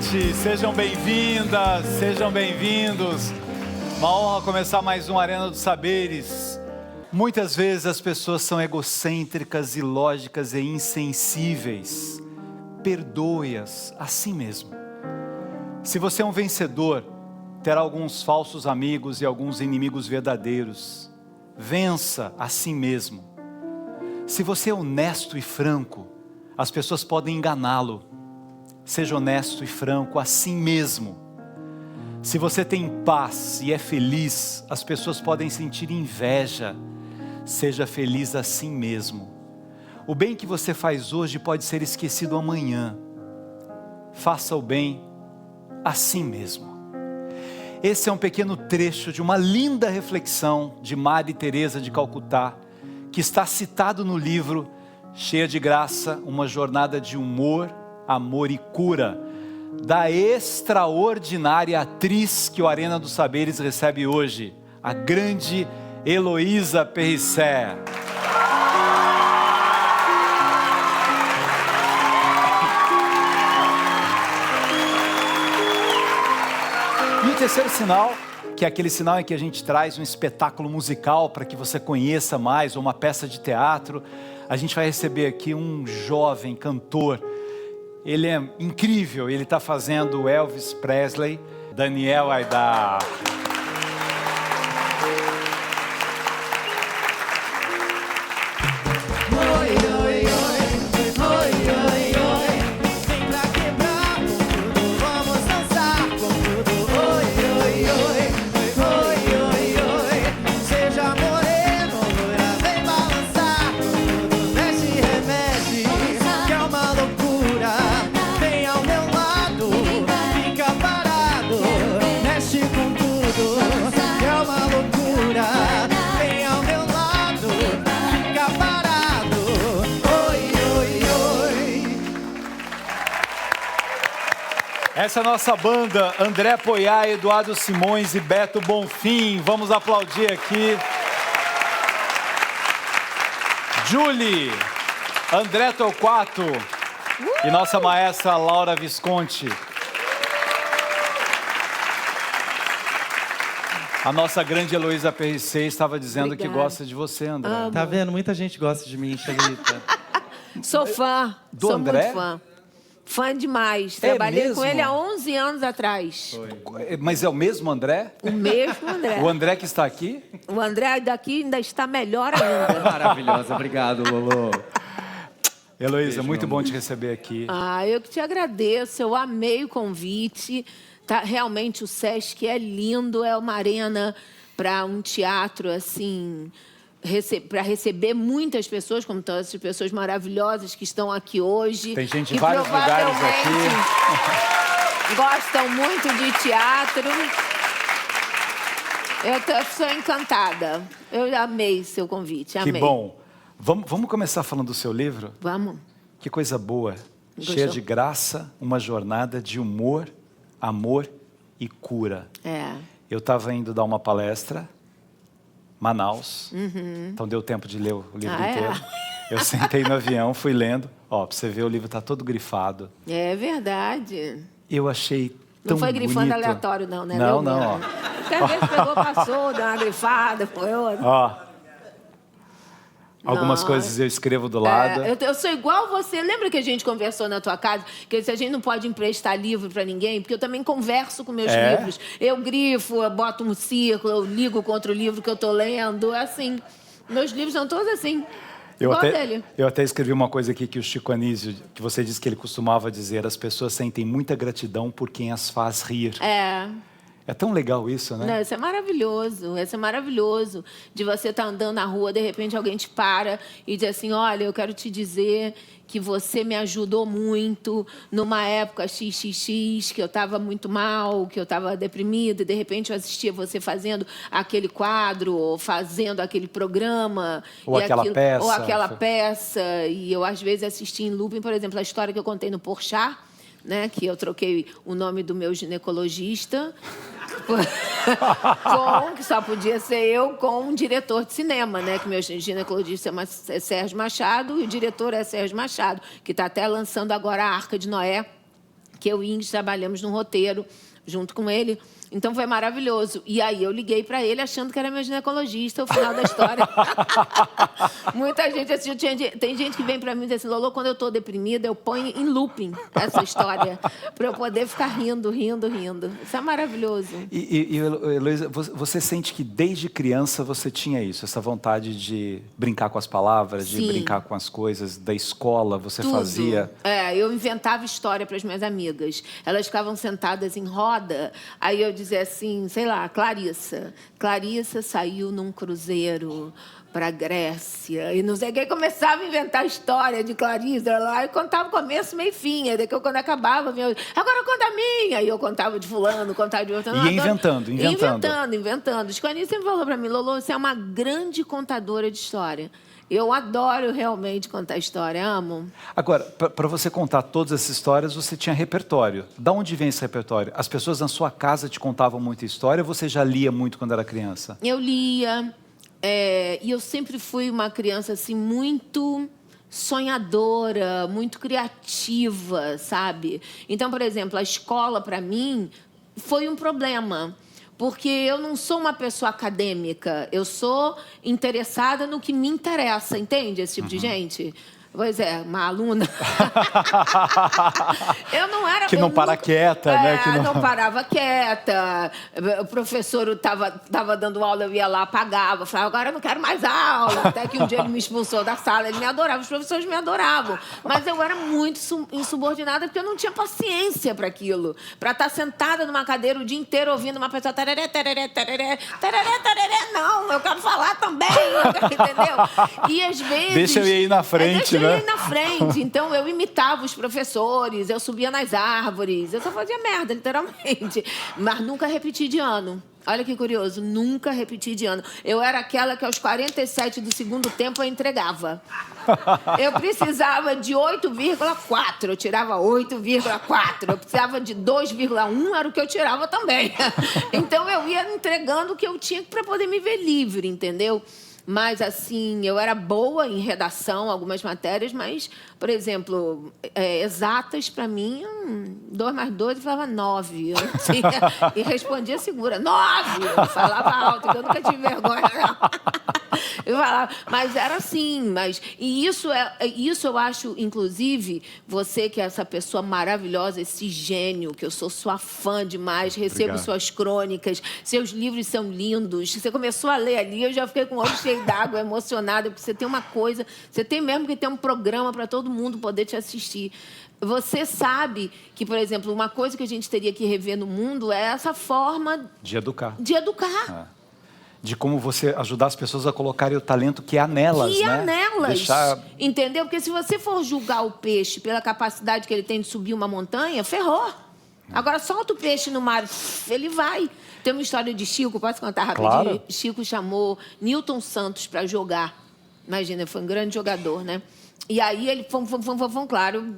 noite, sejam bem-vindas, sejam bem-vindos. Uma honra começar mais um Arena dos Saberes. Muitas vezes as pessoas são egocêntricas, ilógicas e insensíveis. Perdoe-as assim mesmo. Se você é um vencedor, terá alguns falsos amigos e alguns inimigos verdadeiros. Vença a si mesmo. Se você é honesto e franco, as pessoas podem enganá-lo. Seja honesto e franco assim mesmo. Se você tem paz e é feliz, as pessoas podem sentir inveja. Seja feliz assim mesmo. O bem que você faz hoje pode ser esquecido amanhã. Faça o bem assim mesmo. Esse é um pequeno trecho de uma linda reflexão de Madre Teresa de Calcutá, que está citado no livro Cheia de Graça, uma jornada de humor, amor e cura, da extraordinária atriz que o Arena dos Saberes recebe hoje, a grande Heloísa Périssé. E o terceiro sinal, que é aquele sinal em que a gente traz um espetáculo musical para que você conheça mais, ou uma peça de teatro. A gente vai receber aqui um jovem cantor. Ele é incrível, ele está fazendo Elvis Presley. Daniel Aidar. Essa é a nossa banda, André Poiá, Eduardo Simões e Beto Bonfim. Vamos aplaudir aqui. Julie, André Torquato e nossa maestra Laura Visconti. A nossa grande Heloísa Périssé estava dizendo que gosta de você, André. Tá vendo? Muita gente gosta de mim, Xelita. Sou fã, Do sou André? muito fã. Fã demais. É Trabalhei mesmo? com ele há 11 anos atrás. Mas é o mesmo André? O mesmo André. O André que está aqui? O André daqui ainda está melhor ainda. Maravilhosa, obrigado, Lolo. Heloísa, Beijo, muito meu bom amor. te receber aqui. Eu que te agradeço, eu amei o convite. Tá, realmente o Sesc é lindo, é uma arena para um teatro assim, para receber muitas pessoas, como todas essas pessoas maravilhosas que estão aqui hoje. Tem gente em que vários lugares provavelmente gostam muito de teatro. Eu sou encantada. Eu amei seu convite, amei. Que bom. Vamos começar falando do seu livro? Vamos. Que coisa boa. Gostou? Cheia de graça, uma jornada de humor, amor e cura. É. Eu estava indo dar uma palestra, Manaus, então deu tempo de ler o livro inteiro. Eu sentei no avião, fui lendo. Ó, pra você ver, o livro tá todo grifado. É verdade. Eu achei tão Não foi grifando bonito. aleatório, não, né? Não, Leu não, mesmo. Porque às vezes pegou, passou, deu uma grifada, foi outra. Ó, algumas Não. coisas eu escrevo do lado. Eu sou igual você. Lembra que a gente conversou na tua casa? Que a gente não pode emprestar livro para ninguém, porque eu também converso com meus livros. Eu grifo, eu boto um círculo, eu ligo contra o livro que eu tô lendo. É assim. Meus livros são todos assim. Igual dele. Eu até escrevi uma coisa aqui que o Chico Anísio, que você disse que ele costumava dizer: as pessoas sentem muita gratidão por quem as faz rir. É tão legal isso, né? Não, isso é maravilhoso, isso é maravilhoso. De você estar andando na rua, de repente alguém te para e diz assim: olha, eu quero te dizer que você me ajudou muito numa época XXX, que eu estava muito mal, que eu estava deprimida, e de repente eu assistia você fazendo aquele quadro, ou fazendo aquele programa. Ou aquela peça. Ou aquela peça. E eu, às vezes, assisti em looping, por exemplo, a história que eu contei no Porchat, né, que eu troquei o nome do meu ginecologista que só podia ser eu, com um diretor de cinema, né, que meu ginecologista é Sérgio Machado e o diretor é Sérgio Machado, que está até lançando agora a Arca de Noé, que eu e Ingrid trabalhamos no roteiro junto com ele. Então foi maravilhoso. E aí eu liguei para ele achando que era meu ginecologista, o final da história. Muita gente assistiu. Tem gente que vem para mim e diz assim, Lolo, quando eu estou deprimida, eu ponho em looping essa história para eu poder ficar rindo. Isso é maravilhoso. E Heloísa, você sente que desde criança você tinha isso, essa vontade de brincar com as palavras, de brincar com as coisas da escola, você fazia? Eu inventava história para as minhas amigas. Elas ficavam sentadas em roda, aí eu dizia assim, sei lá, Clarissa saiu num cruzeiro para Grécia, e não sei quem começava a inventar a história de Clarissa lá, e contava o começo, meio fim, aí daqui quando acabava, agora conta a minha, aí eu contava de fulano, contava de outro. E inventando. Inventando. Sconi sempre falou para mim, Lolo, você é uma grande contadora de história. Eu adoro realmente contar história, amo. Agora, para você contar todas essas histórias, você tinha repertório. Da onde vem esse repertório? As pessoas na sua casa te contavam muita história ou você já lia muito quando era criança? Eu lia, e eu sempre fui uma criança assim, muito sonhadora, muito criativa, sabe? Então, por exemplo, a escola, para mim, foi um problema. Porque eu não sou uma pessoa acadêmica, eu sou interessada no que me interessa, entende? Esse tipo de gente. Pois é, uma aluna. Eu não era... Que não para quieta, né? Que não parava quieta. O professor estava dando aula, eu ia lá, apagava. Falava, agora eu não quero mais aula. Até que um dia ele me expulsou da sala. Ele me adorava, os professores me adoravam. Mas eu era muito insubordinada porque eu não tinha paciência para aquilo. Para estar sentada numa cadeira o dia inteiro ouvindo uma pessoa... Tereré, tereré, tereré, tereré, tereré. Não, eu quero falar também. Entendeu? E às vezes... Deixa eu ir aí na frente, né? Na frente. Então, eu imitava os professores, eu subia nas árvores, eu só fazia merda, literalmente. Mas nunca repeti de ano. Olha que curioso, nunca repeti de ano. Eu era aquela que aos 47 do segundo tempo eu entregava. Eu precisava de 8,4, eu tirava 8,4. Eu precisava de 2,1, era o que eu tirava também. Então, eu ia entregando o que eu tinha para poder me ver livre, entendeu? Mas, assim, eu era boa em redação, algumas matérias, mas, por exemplo, exatas, para mim, 2 mais 2, eu falava 9. E respondia segura, 9! Eu falava alto, porque eu nunca tive vergonha, não. Eu falava, mas era assim, e isso eu acho, inclusive, você que é essa pessoa maravilhosa, esse gênio, que eu sou sua fã demais, recebo suas crônicas, seus livros são lindos. Você começou a ler ali, eu já fiquei com o olho cheio d'água, emocionada, porque você tem uma coisa, você tem mesmo que ter um programa para todo mundo poder te assistir. Você sabe que, por exemplo, uma coisa que a gente teria que rever no mundo é essa forma de educar. De como você ajudar as pessoas a colocarem o talento que há nelas, entendeu? Porque se você for julgar o peixe pela capacidade que ele tem de subir uma montanha, ferrou. Agora, solta o peixe no mar, ele vai. Tem uma história de Chico, posso contar rapidinho? Claro. Chico chamou Newton Santos para jogar. Imagina, foi um grande jogador, né? E aí ele, claro,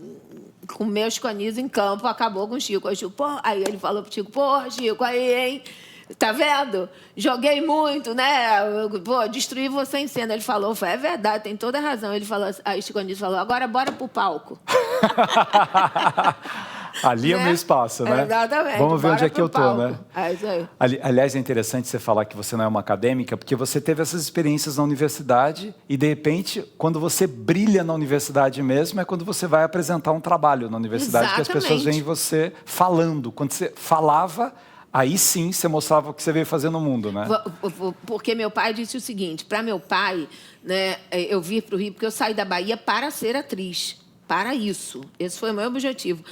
comeu os canis em campo, acabou com o Chico. Aí ele falou pro Chico, Chico, aí, hein? Tá vendo? Joguei muito, né? Destruí você em cena. Ele falou, é verdade, tem toda a razão. Ele falou, aí Chico Anísio falou, agora bora pro palco. Ali é o meu espaço, né? Exatamente. Vamos ver onde é que eu tô, né? É isso aí. Aliás, é interessante você falar que você não é uma acadêmica, porque você teve essas experiências na universidade e, de repente, quando você brilha na universidade mesmo, é quando você vai apresentar um trabalho na universidade, que as pessoas veem você falando. Quando você falava, aí sim você mostrava o que você veio fazer no mundo, né? Porque meu pai disse o seguinte, para meu pai, né, eu vim para o Rio porque eu saí da Bahia para ser atriz. Para isso. Esse foi o meu objetivo.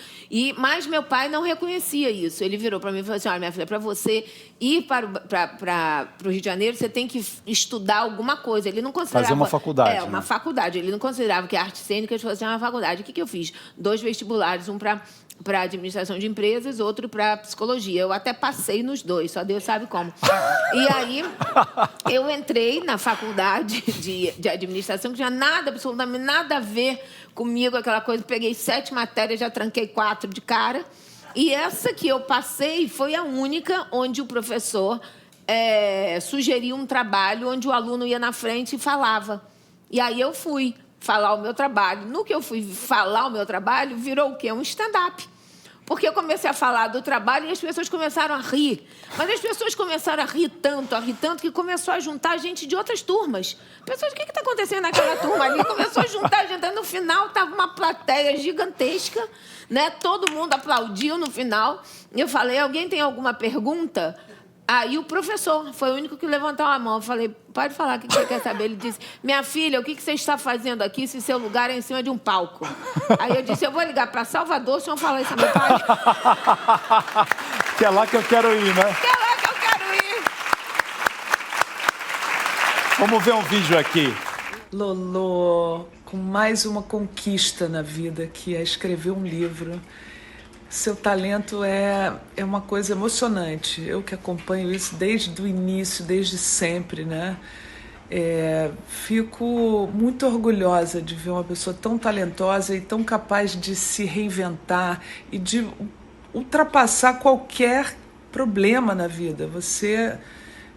Mas meu pai não reconhecia isso. Ele virou para mim e falou assim, olha, minha filha, para você ir para o Rio de Janeiro, você tem que estudar alguma coisa. Ele não considerava... Fazer uma faculdade. Uma faculdade. Ele não considerava que a arte cênica fosse uma faculdade. O que eu fiz? 2 vestibulares, um para administração de empresas, outro para psicologia. Eu até passei nos 2, só Deus sabe como. E aí, eu entrei na faculdade de administração, que tinha absolutamente nada a ver comigo, aquela coisa. Peguei 7 matérias, já tranquei 4 de cara. E essa que eu passei foi a única onde o professor sugeriu um trabalho onde o aluno ia na frente e falava. E aí eu fui falar o meu trabalho. No que eu fui falar o meu trabalho, virou o quê? Um stand-up. porque eu comecei a falar do trabalho e as pessoas começaram a rir. Mas as pessoas começaram a rir tanto, que começou a juntar gente de outras turmas. Pessoas, o que está acontecendo naquela turma ali? Começou a juntar gente. No final, estava uma plateia gigantesca, né? Todo mundo aplaudiu no final. Eu falei, alguém tem alguma pergunta? Aí o professor foi o único que levantou a mão. Eu falei, pode falar, o que você quer saber? Ele disse, minha filha, o que você está fazendo aqui se seu lugar é em cima de um palco? Aí eu disse, eu vou ligar para Salvador, se eu falar isso ao meu pai. Que é lá que eu quero ir, né? Que é lá que eu quero ir. Vamos ver um vídeo aqui. Lolo, com mais uma conquista na vida, que é escrever um livro. Seu talento é uma coisa emocionante. Eu que acompanho isso desde o início, desde sempre, né? Fico muito orgulhosa de ver uma pessoa tão talentosa e tão capaz de se reinventar e de ultrapassar qualquer problema na vida. Você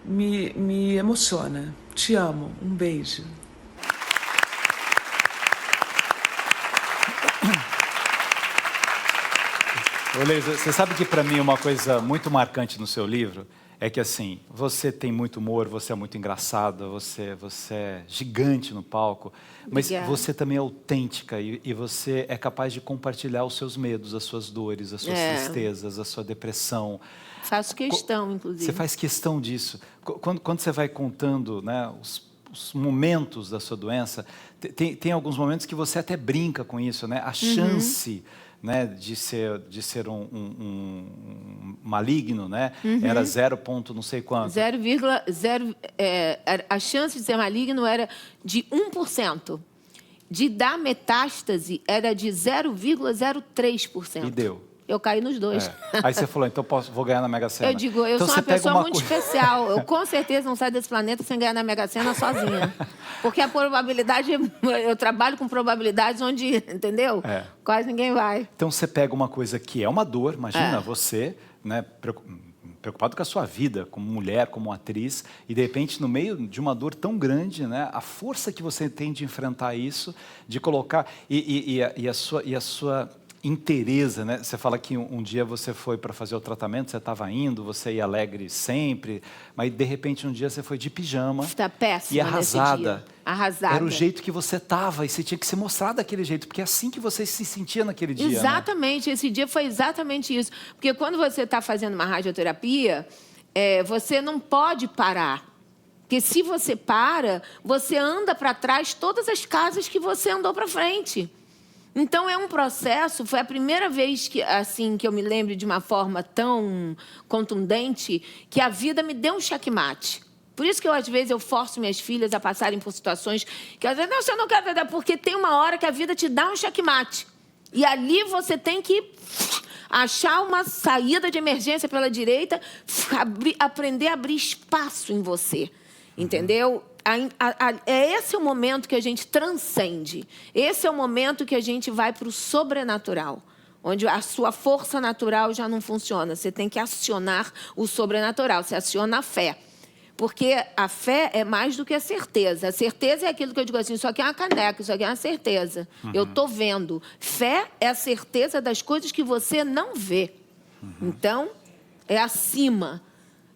me emociona. Te amo. Um beijo. Olê, você sabe que para mim uma coisa muito marcante no seu livro é que assim, você tem muito humor, você é muito engraçada, você é gigante no palco, mas Obrigada. você também é autêntica e você é capaz de compartilhar os seus medos, as suas dores, as suas tristezas, a sua depressão. Faço questão, inclusive. Você faz questão disso. Quando você vai contando, né, os momentos da sua doença, tem alguns momentos que você até brinca com isso, né? A chance, né, de ser um maligno, né? Era 0 ponto não sei quanto. 0,0... a chance de ser maligno era de 1%. De dar metástase era de 0,03%. E deu. Eu caí nos dois. Aí você falou, então vou ganhar na Mega Sena. Eu digo, eu então sou uma pessoa muito especial. Eu com certeza não saio desse planeta sem ganhar na Mega Sena sozinha. Porque a probabilidade, eu trabalho com probabilidades onde, entendeu? Quase ninguém vai. Então você pega uma coisa que é uma dor, imagina você, né, preocupado com a sua vida, como mulher, como atriz, e de repente, no meio de uma dor tão grande, né, a força que você tem de enfrentar isso, de colocar, e a sua inteireza, né? Você fala que um dia você foi para fazer o tratamento, você estava indo, você ia alegre sempre, mas de repente um dia você foi de pijama. Está péssima e arrasada. Nesse dia. Arrasada. Era o jeito que você estava e você tinha que se mostrar daquele jeito, porque é assim que você se sentia naquele dia. Exatamente, né? Esse dia foi exatamente isso. Porque quando você está fazendo uma radioterapia, você não pode parar. Porque se você para, você anda para trás todas as casas que você andou para frente. Então, é um processo, foi a primeira vez que eu me lembro de uma forma tão contundente que a vida me deu um checkmate. Por isso que às vezes eu forço minhas filhas a passarem por situações que às vezes, não, você não quer, porque tem uma hora que a vida te dá um checkmate. E ali você tem que achar uma saída de emergência pela direita, aprender a abrir espaço em você, entendeu? Esse é o momento que a gente transcende. Esse é o momento que a gente vai para o sobrenatural, onde a sua força natural já não funciona. Você tem que acionar o sobrenatural. Você aciona a fé. Porque a fé é mais do que a certeza. A certeza é aquilo que eu digo assim, isso aqui é uma caneca, isso aqui é uma certeza. Eu estou vendo. Fé é a certeza das coisas que você não vê. Então, é acima.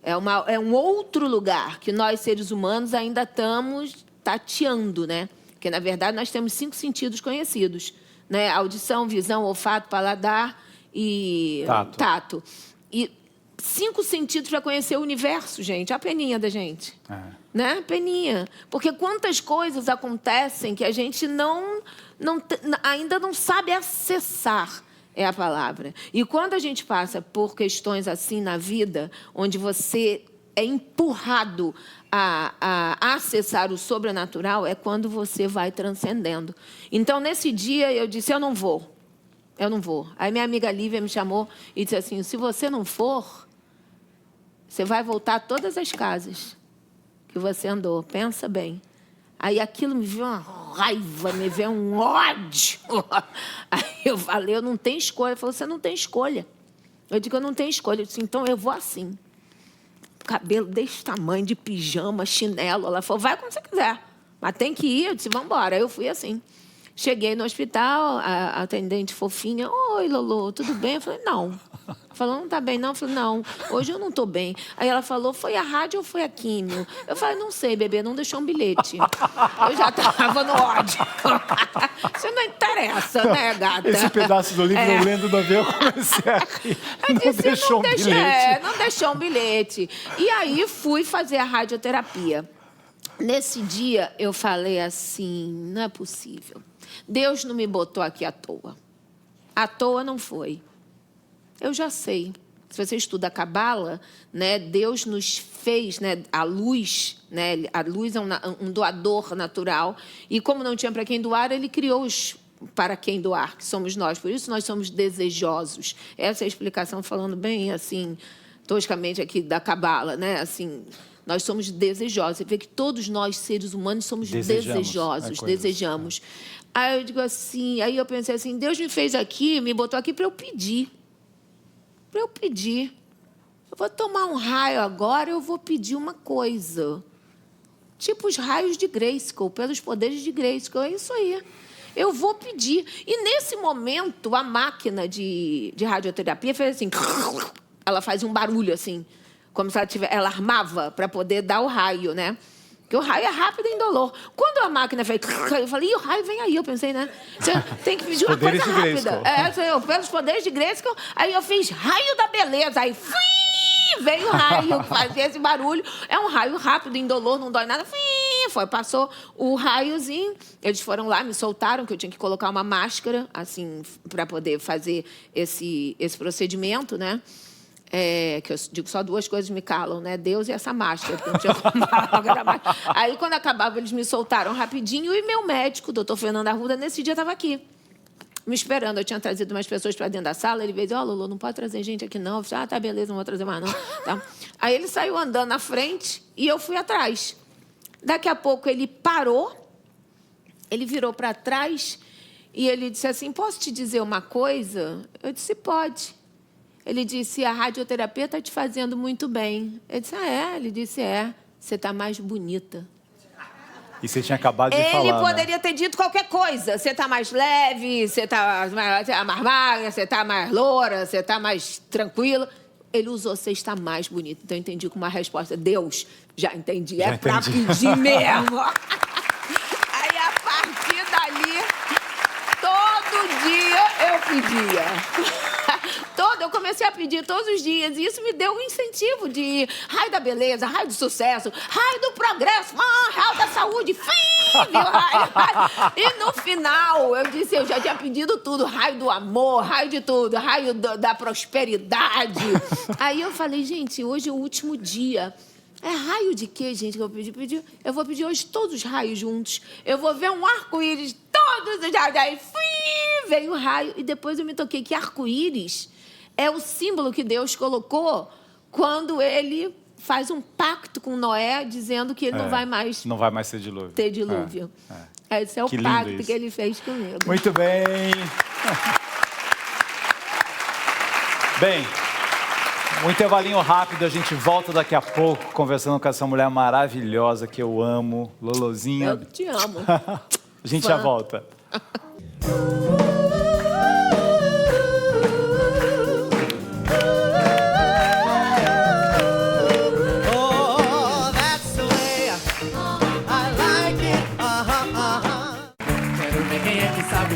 É um outro lugar que nós, seres humanos, ainda estamos tateando, né? Porque, na verdade, nós temos 5 sentidos conhecidos, né? Audição, visão, olfato, paladar e tato. E 5 sentidos para conhecer o universo, gente. A peninha da gente. Né? Peninha. Porque quantas coisas acontecem que a gente ainda não sabe acessar. É a palavra. E quando a gente passa por questões assim na vida, onde você é empurrado a acessar o sobrenatural, é quando você vai transcendendo. Então, nesse dia, eu disse, eu não vou. Aí minha amiga Lívia me chamou e disse assim, se você não for, você vai voltar a todas as casas que você andou. Pensa bem. Aí aquilo me veio uma raiva, me veio um ódio. Aí eu falei, eu não tenho escolha. Ela falou, você não tem escolha. Eu digo, eu não tenho escolha. Eu disse, então eu vou assim. Cabelo desse tamanho, de pijama, chinelo. Ela falou, vai como você quiser. Mas tem que ir. Eu disse, vamos embora. Aí eu fui assim. Cheguei no hospital, a atendente fofinha, oi, Lolo, tudo bem? Eu falei, não. Falou, não tá bem, não? Eu falei, não, hoje eu não tô bem. Aí ela falou, foi a rádio ou foi a químio? Eu falei, não sei, bebê, não deixou um bilhete. Eu já tava no ódio. Isso não interessa, né, gata? Esse pedaço do livro, eu lendo do avião, eu comecei a rir. Não deixou um bilhete. Não deixou um bilhete. E aí fui fazer a radioterapia. Nesse dia, eu falei assim, não é possível. Deus não me botou aqui à toa. À toa não foi. Eu já sei. Se você estuda a Cabala, né, Deus nos fez, né, a luz, né, a luz é um doador natural. E como não tinha para quem doar, ele criou os para quem doar, que somos nós. Por isso nós somos desejosos. Essa é a explicação, falando bem assim, toscamente aqui da Cabala, né? Assim, nós somos desejosos. Você vê que todos nós, seres humanos, somos desejosos, desejamos. Aí eu digo assim, aí eu pensei assim, Deus me fez aqui, me botou aqui para eu pedir. Para eu pedir. Eu vou tomar um raio agora, eu vou pedir uma coisa. Tipo os raios de Grayskull, pelos poderes de Grayskull, é isso aí. Eu vou pedir. E nesse momento, a máquina de radioterapia fez assim, ela faz um barulho assim, como se ela armava para poder dar o raio, né? Porque o raio é rápido e indolor. Quando a máquina fez... Eu falei, o raio vem aí, eu pensei, né? Você tem que pedir uma coisa rápida. Pelos poderes de Grayskull. Aí eu fiz raio da beleza. Aí veio o raio, fazia esse barulho. É um raio rápido, indolor, não dói nada. Passou o raiozinho. Eles foram lá, me soltaram, que eu tinha que colocar uma máscara, assim, para poder fazer esse procedimento, né? Que eu digo, só duas coisas me calam, né? Deus e essa máscara, porque não tinha como falar mais. Aí, quando acabava, eles me soltaram rapidinho e meu médico, o doutor Fernando Arruda, nesse dia estava aqui, me esperando. Eu tinha trazido umas pessoas para dentro da sala, ele veio dizer, Lolo, não pode trazer gente aqui não. Eu falei, tá, beleza, não vou trazer mais não. Tá. Aí ele saiu andando na frente e eu fui atrás. Daqui a pouco ele parou, ele virou para trás e ele disse assim, posso te dizer uma coisa? Eu disse, pode. Ele disse, a radioterapia está te fazendo muito bem. Eu disse, Ele disse, você está mais bonita. E você tinha acabado de falar, Ele poderia ter dito qualquer coisa. Você está mais leve, você está mais magra, você está mais loura, você está mais tranquila. Ele usou, você está mais bonita. Então, eu entendi com uma resposta. Deus, já entendi. É para pedir mesmo. Aí, a partir dali, todo dia eu pedia. Eu comecei a pedir todos os dias. E isso me deu um incentivo de raio da beleza, raio do sucesso, raio do progresso, raio da saúde, viu, raio. E no final, eu disse, eu já tinha pedido tudo. Raio do amor, raio de tudo, raio da prosperidade. Aí eu falei, gente, hoje é o último dia. É raio de quê, gente, que eu pedi? Eu vou pedir hoje todos os raios juntos. Eu vou ver um arco-íris, todos os raios. Aí, veio o raio. E depois eu me toquei que arco-íris é o símbolo que Deus colocou quando ele faz um pacto com Noé, dizendo que ele não vai mais ter dilúvio. Ter dilúvio. Esse é o pacto que ele fez comigo. Muito bem. Bem, um intervalinho rápido, a gente volta daqui a pouco, conversando com essa mulher maravilhosa que eu amo, Lolozinha. Eu te amo. A gente já volta.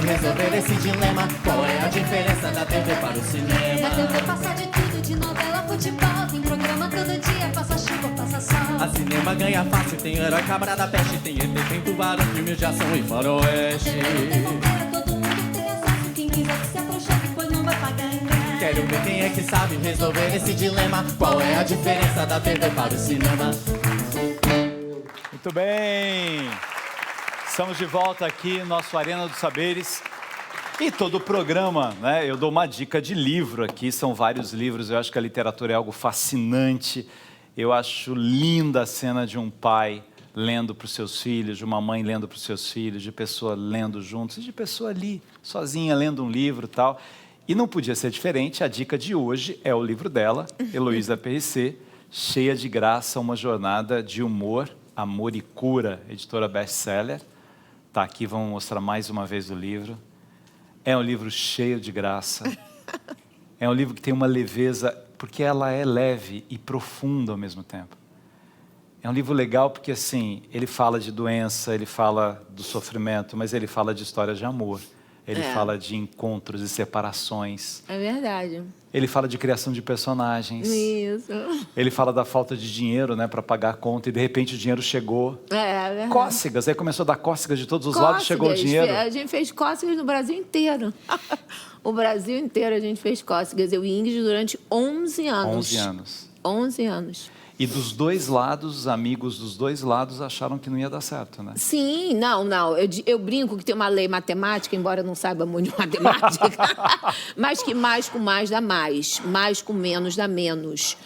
Resolver esse dilema, qual é a diferença da TV para o cinema? Na TV passa de tudo, de novela, futebol, tem programa todo dia, passa chuva, passa sol. A cinema ganha fácil, tem herói, cabra da peste, tem ET, tem tubarão, filmes de ação e faroeste. Todo mundo tem acesso, quem quiser que se aproxime, pois não vai pagar ingresso. Quero ver quem é que sabe resolver esse dilema, qual é a diferença da TV para o cinema? Muito bem. Estamos de volta aqui no nosso Arena dos Saberes. E todo o programa, né? Eu dou uma dica de livro aqui, são vários livros. Eu acho que a literatura é algo fascinante. Eu acho linda a cena de um pai lendo para os seus filhos, de uma mãe lendo para os seus filhos, de pessoa lendo juntos, e de pessoa ali, sozinha, lendo um livro e tal. E não podia ser diferente, a dica de hoje é o livro dela, Heloísa PRC, Cheia de Graça, uma jornada de humor, amor e cura, editora best-seller. Tá aqui, vamos mostrar mais uma vez o livro. É um livro cheio de graça. É um livro que tem uma leveza, porque ela é leve e profunda ao mesmo tempo. É um livro legal porque, assim, ele fala de doença, ele fala do sofrimento, mas ele fala de histórias de amor. Ele fala de encontros e separações. É verdade. Ele fala de criação de personagens. Isso. Ele fala da falta de dinheiro, né, para pagar a conta, e de repente o dinheiro chegou. É verdade. Cócegas, aí começou a dar cócegas de todos os lados, chegou o dinheiro. A gente fez cócegas no Brasil inteiro. O Brasil inteiro a gente fez cócegas. Eu e Ingrid durante 11 anos. 11 anos. 11 anos. E dos dois lados, os amigos dos dois lados acharam que não ia dar certo, né? Sim, não. Eu brinco que tem uma lei matemática, embora eu não saiba muito de matemática, mas que mais com mais dá mais com menos dá menos.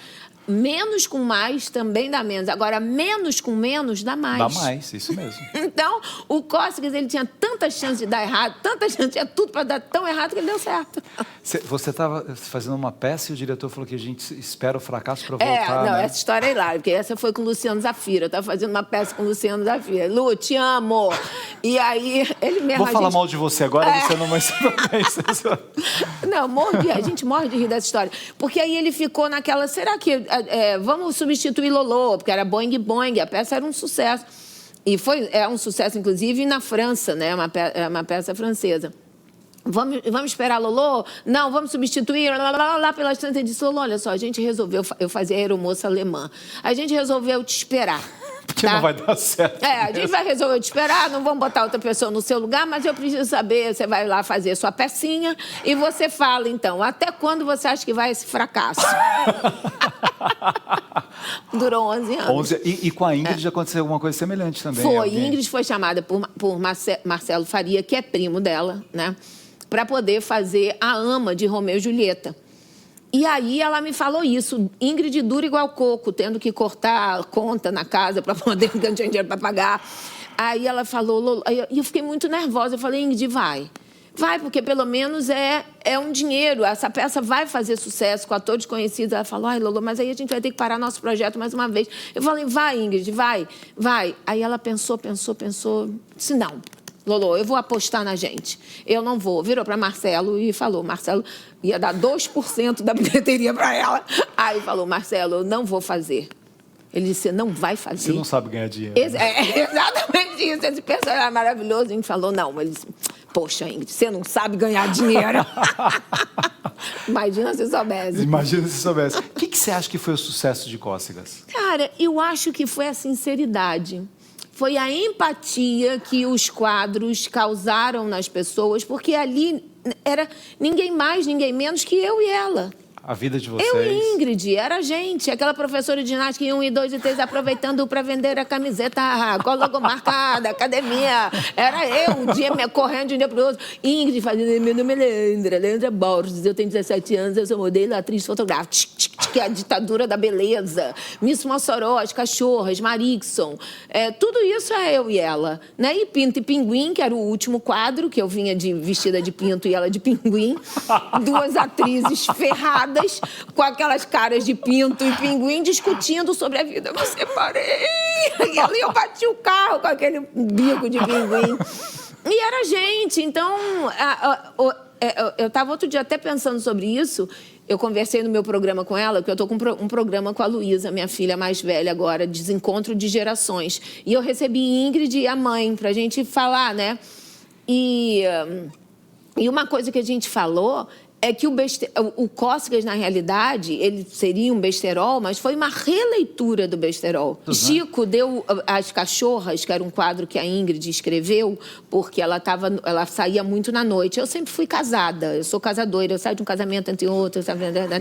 Menos com mais também dá menos. Agora, menos com menos dá mais. Dá mais, isso mesmo. Então, o Cócegas, ele tinha tanta chance de dar errado, tanta chance, tinha tudo para dar tão errado que ele deu certo. Você estava fazendo uma peça e o diretor falou que a gente espera o fracasso para voltar, né? Essa história é hilária, porque essa foi com o Luciano Zafira. Eu estava fazendo uma peça com o Luciano Zafira. Lu, te amo! E aí, ele mesmo... Vou falar mal de você agora, você não vai ser bem. Não, a gente morre de rir dessa história. Porque aí ele ficou naquela, será que vamos substituir Lolo? Porque era Boing Boing, a peça era um sucesso. E é um sucesso, inclusive, na França, né? Uma peça francesa. Vamos esperar Lolo? Não, vamos substituir. Lá pelas tantas, ele disse, Lolo, olha só, a gente resolveu, eu fazia aeromoça alemã. A gente resolveu te esperar. Porque não vai dar certo. A gente vai resolver te esperar, não vamos botar outra pessoa no seu lugar, mas eu preciso saber, você vai lá fazer sua pecinha e você fala, então, até quando você acha que vai esse fracasso? Durou 11 anos. E com a Ingrid aconteceu alguma coisa semelhante também? Foi, Ingrid foi chamada por Marcelo Faria, que é primo dela, né, para poder fazer a ama de Romeu e Julieta. E aí ela me falou isso, Ingrid dura igual coco, tendo que cortar a conta na casa para poder ganhar dinheiro para pagar. Aí ela falou, e eu fiquei muito nervosa, eu falei, Ingrid, vai, porque pelo menos é um dinheiro, essa peça vai fazer sucesso com atores conhecidos. Ela falou, ai, Lolo, mas aí a gente vai ter que parar nosso projeto mais uma vez. Eu falei, vai, Ingrid, vai. Aí ela pensou, disse, não. Lolo, eu vou apostar na gente. Eu não vou. Virou para Marcelo e falou, Marcelo ia dar 2% da bilheteria para ela. Aí falou, Marcelo, eu não vou fazer. Ele disse, você não vai fazer. Você não sabe ganhar dinheiro. Exatamente isso. Esse personagem é maravilhoso. A gente falou, não. Ele disse, poxa, Ingrid, você não sabe ganhar dinheiro. Imagina se soubesse. Imagina se soubesse. O que você acha que foi o sucesso de Cócegas? Cara, eu acho que foi a sinceridade. Foi a empatia que os quadros causaram nas pessoas, porque ali era ninguém mais, ninguém menos que eu e ela. A vida de vocês. Eu e Ingrid, era a gente, aquela professora de ginástica em 1, 2 e 3, aproveitando para vender a camiseta com a logomarca da academia. Era eu, um dia correndo de um dia para o outro. Ingrid fazendo, meu nome é Leandra Borges, eu tenho 17 anos, eu sou modelo, atriz, fotográfica. Que é a ditadura da beleza. Miss Mossoró, as cachorras, Marixon. Tudo isso é eu e ela. Né? E Pinto e Pinguim, que era o último quadro, que eu vinha vestida de pinto e ela de pinguim. Duas atrizes ferradas, com aquelas caras de pinto e pinguim, discutindo sobre a vida. Eu me separei. E ali eu bati o carro com aquele bico de pinguim. E era a gente. Então, eu estava outro dia até pensando sobre isso. Eu conversei no meu programa com ela, que eu estou com um programa com a Luísa, minha filha mais velha agora, Desencontro de Gerações. E eu recebi Ingrid e a mãe para a gente falar, né? E uma coisa que a gente falou é que o Cócegas, na realidade, ele seria um besterol, mas foi uma releitura do besterol. Uhum. Chico deu As Cachorras, que era um quadro que a Ingrid escreveu, porque ela saía muito na noite. Eu sempre fui casada, eu sou casadora, eu saio de um casamento entre outros.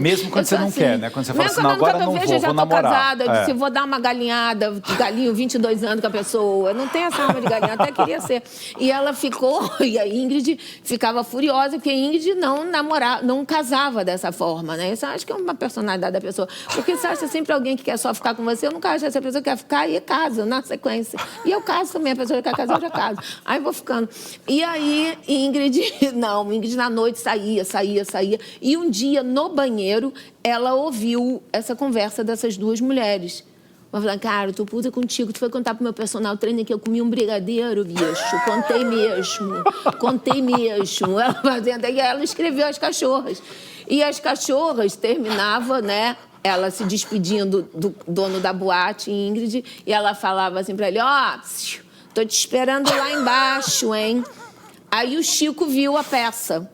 Mesmo quando você não quer, né? Quando você fala assim, não, agora não vou, já vou namorar. Casada, eu disse, vou dar uma galinhada, galinho, 22 anos com a pessoa. Eu não tenho essa alma de galinha, até queria ser. E ela ficou, e a Ingrid ficava furiosa, porque a Ingrid não namorava, não casava dessa forma, né? Isso eu acho que é uma personalidade da pessoa. Porque você acha sempre alguém que quer só ficar com você, eu nunca acho essa pessoa que quer ficar e casa na sequência. E eu caso também, a pessoa que quer casar, eu já caso. Aí vou ficando. E aí, Ingrid na noite saía. E um dia, no banheiro, ela ouviu essa conversa dessas duas mulheres. Vai falar, cara, eu tô puta contigo. Tu foi contar pro meu personal trainer que eu comi um brigadeiro, bicho. Contei mesmo. Contei mesmo. Ela fazendo aí, ela escreveu as cachorras. E as cachorras terminavam, né? Ela se despedindo do dono da boate, Ingrid, e ela falava assim pra ele, ó, tô te esperando lá embaixo, hein? Aí o Chico viu a peça.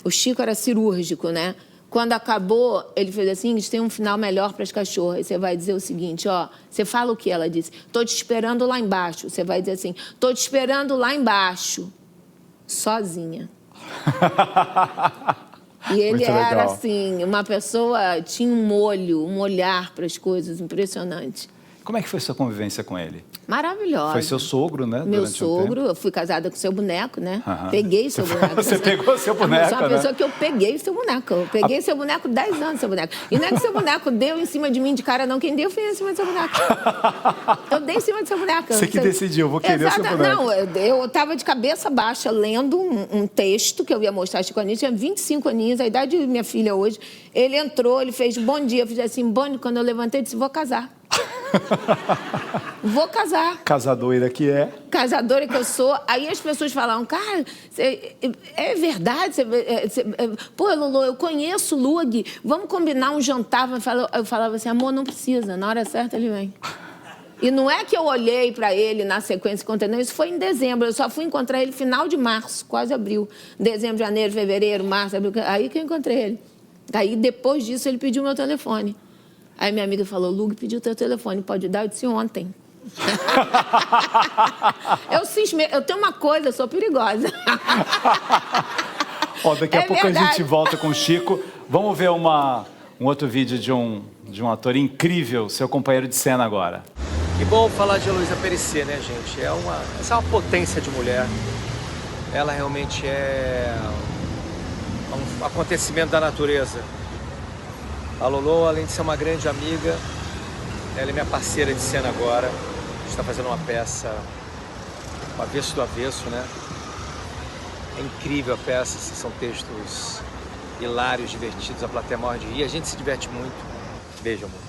O Chico era cirúrgico, né? Quando acabou, ele fez assim, tem um final melhor para as cachorras. Você vai dizer o seguinte, ó, você fala o que ela disse? Tô te esperando lá embaixo. Você vai dizer assim, tô te esperando lá embaixo, sozinha. E ele era, assim, uma pessoa, tinha um olho, um olhar para as coisas impressionante. Como é que foi sua convivência com ele? Maravilhosa. Foi seu sogro, né? Meu sogro, eu fui casada com seu boneco, né? Aham. Peguei seu boneco. Você pegou seu boneco, Eu sou uma pessoa que eu peguei seu boneco. Eu peguei seu boneco 10 anos, seu boneco. E não é que seu boneco deu em cima de mim de cara, não. Quem deu foi em cima do seu boneco. Eu dei em cima do seu boneco. Você que decidiu, vou querer o seu boneco. Não, eu estava de cabeça baixa lendo um texto que eu ia mostrar a Chico Anísio. Tinha 25 aninhos, a idade de minha filha hoje. Ele entrou, ele fez bom dia. Eu fiz assim, bom dia. Quando eu levantei, eu disse, vou casar. Vou casar. Casadoira que é. Casadora que eu sou. Aí as pessoas falavam, cara, é verdade? Pô, Lulu, eu conheço o Lug, vamos combinar um jantar. Eu falava assim, amor, não precisa, na hora certa ele vem. E não é que eu olhei para ele na sequência, não, isso foi em dezembro. Eu só fui encontrar ele final de março, quase abril. Dezembro, janeiro, fevereiro, março, abril. Aí que eu encontrei ele. Aí, depois disso, ele pediu meu telefone. Aí minha amiga falou, Lug pediu teu telefone, pode dar? Eu disse, ontem. Eu tenho uma coisa, eu sou perigosa. Ó, daqui a pouco verdade. A gente volta com o Chico. Vamos ver um outro vídeo de um ator incrível, seu companheiro de cena agora. Que bom falar de Heloísa Périssé, né, gente? Essa é uma potência de mulher. Ela realmente é um acontecimento da natureza. A Lolo, além de ser uma grande amiga, ela é minha parceira de cena agora. A gente está fazendo uma peça, o avesso do avesso, né? É incrível a peça, são textos hilários, divertidos, a plateia morre de rir. A gente se diverte muito. Beijo, amor.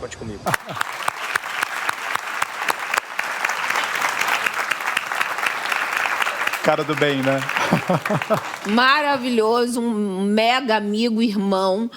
Conte comigo. Cara do bem, né? Maravilhoso, um mega amigo, irmão.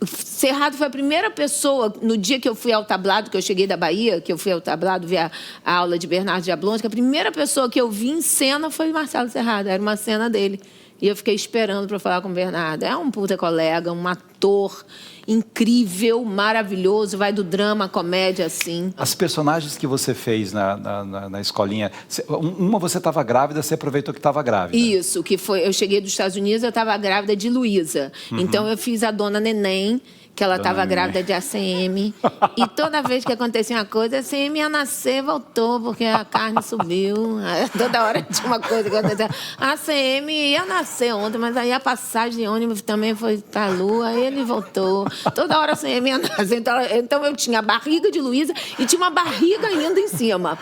Cerrado foi a primeira pessoa, no dia que eu fui ao tablado, que eu cheguei da Bahia, que eu fui ao tablado ver a aula de Bernardo Jablonski, a primeira pessoa que eu vi em cena foi Marcelo Cerrado, era uma cena dele. E eu fiquei esperando para falar com o Bernardo. É um puta colega, um ator incrível, maravilhoso, vai do drama à comédia, assim. As personagens que você fez na escolinha, uma você estava grávida, você aproveitou que estava grávida. Isso, que foi, eu cheguei dos Estados Unidos, eu estava grávida de Luísa. Então eu fiz a Dona Neném, que ela estava grávida de ACM. E toda vez que acontecia uma coisa, a ACM ia nascer, voltou, porque a carne subiu. Toda hora tinha uma coisa que acontecia. A ACM ia nascer ontem, mas aí a passagem de ônibus também foi para a Lua, aí ele voltou. Toda hora a ACM ia nascer. Então eu tinha a barriga de Luísa e tinha uma barriga ainda em cima.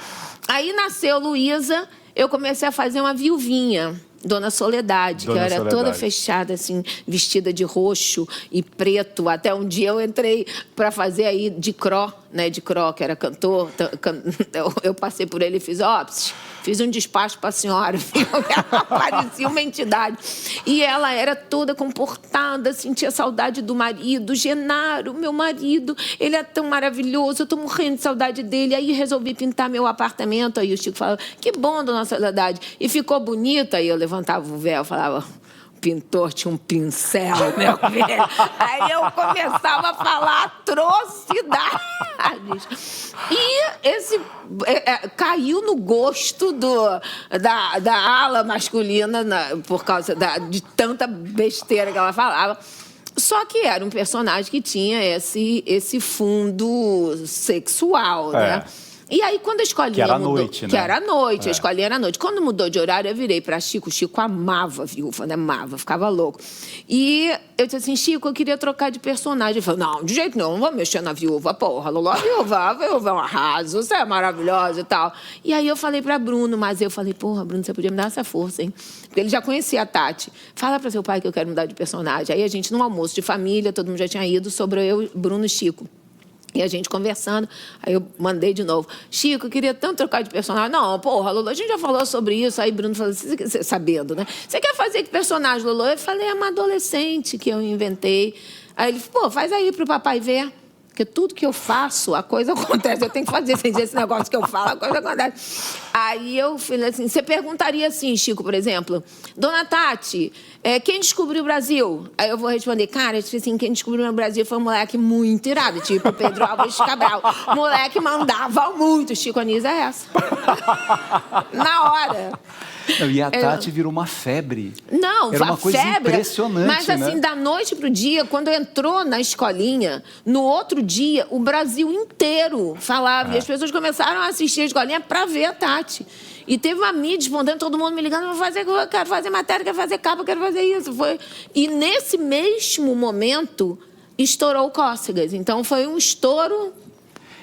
Aí nasceu Luísa, eu comecei a fazer uma viuvinha. Dona Soledade, que era toda fechada, assim, vestida de roxo e preto. Até um dia eu entrei para fazer aí de Cro, né? De Cro, que era cantor. Eu passei por ele e fiz, fiz um despacho para a senhora. Ela parecia uma entidade. E ela era toda comportada, sentia saudade do marido. Genaro, meu marido, ele é tão maravilhoso, eu estou morrendo de saudade dele. Aí resolvi pintar meu apartamento. Aí o Chico falava, que bom, Dona Soledade. E ficou bonita. Aí eu levantava o véu, falava, o pintor tinha um pincel, meu velho. Aí eu começava a falar atrocidades. E esse caiu no gosto da ala masculina por causa de tanta besteira que ela falava. Só que era um personagem que tinha esse fundo sexual, né? E aí, quando a escolinha que era mudou... noite, né? Que era à noite, a escolinha era à noite. Quando mudou de horário, eu virei para Chico. O Chico amava a viúva, né? Amava, ficava louco. E eu disse assim, Chico, eu queria trocar de personagem. Ele falou, não, de jeito nenhum, não vou mexer na viúva. Porra, Lolo, a viúva é um arraso, você é maravilhosa e tal. E aí eu falei para Bruno, mas eu falei, porra, Bruno, você podia me dar essa força, hein? Porque ele já conhecia a Tati. Fala para seu pai que eu quero mudar de personagem. Aí a gente, num almoço de família, todo mundo já tinha ido, sobrou eu, Bruno e Chico. E a gente conversando, aí eu mandei de novo. Chico, eu queria tanto trocar de personagem. Não, porra, Lolo, a gente já falou sobre isso. Aí Bruno falou assim, sabendo, né? Você quer fazer que personagem, Lolo? Eu falei, é uma adolescente que eu inventei. Aí ele falou, pô, faz aí pro papai ver. Porque tudo que eu faço, a coisa acontece. Eu tenho que fazer sem dizer esse negócio que eu falo, a coisa acontece. Aí eu falei assim, você perguntaria assim, Chico, por exemplo, Dona Tati, quem descobriu o Brasil? Aí eu vou responder, cara, assim, quem descobriu o Brasil foi um moleque muito irado, tipo Pedro Álvares Cabral. Moleque mandava muito. Chico Anísio é essa. Na hora. Não, e a Tati virou uma febre. Não, era uma coisa febre, impressionante, mas assim, né? da noite pro dia, quando entrou na escolinha, no outro dia, o Brasil inteiro falava. E as pessoas começaram a assistir a escolinha para ver a Tati. E teve uma mídia respondendo, todo mundo me ligando, quero fazer matéria, quero fazer capa, quero fazer isso. E nesse mesmo momento, estourou o Cócegas. Então, foi um estouro.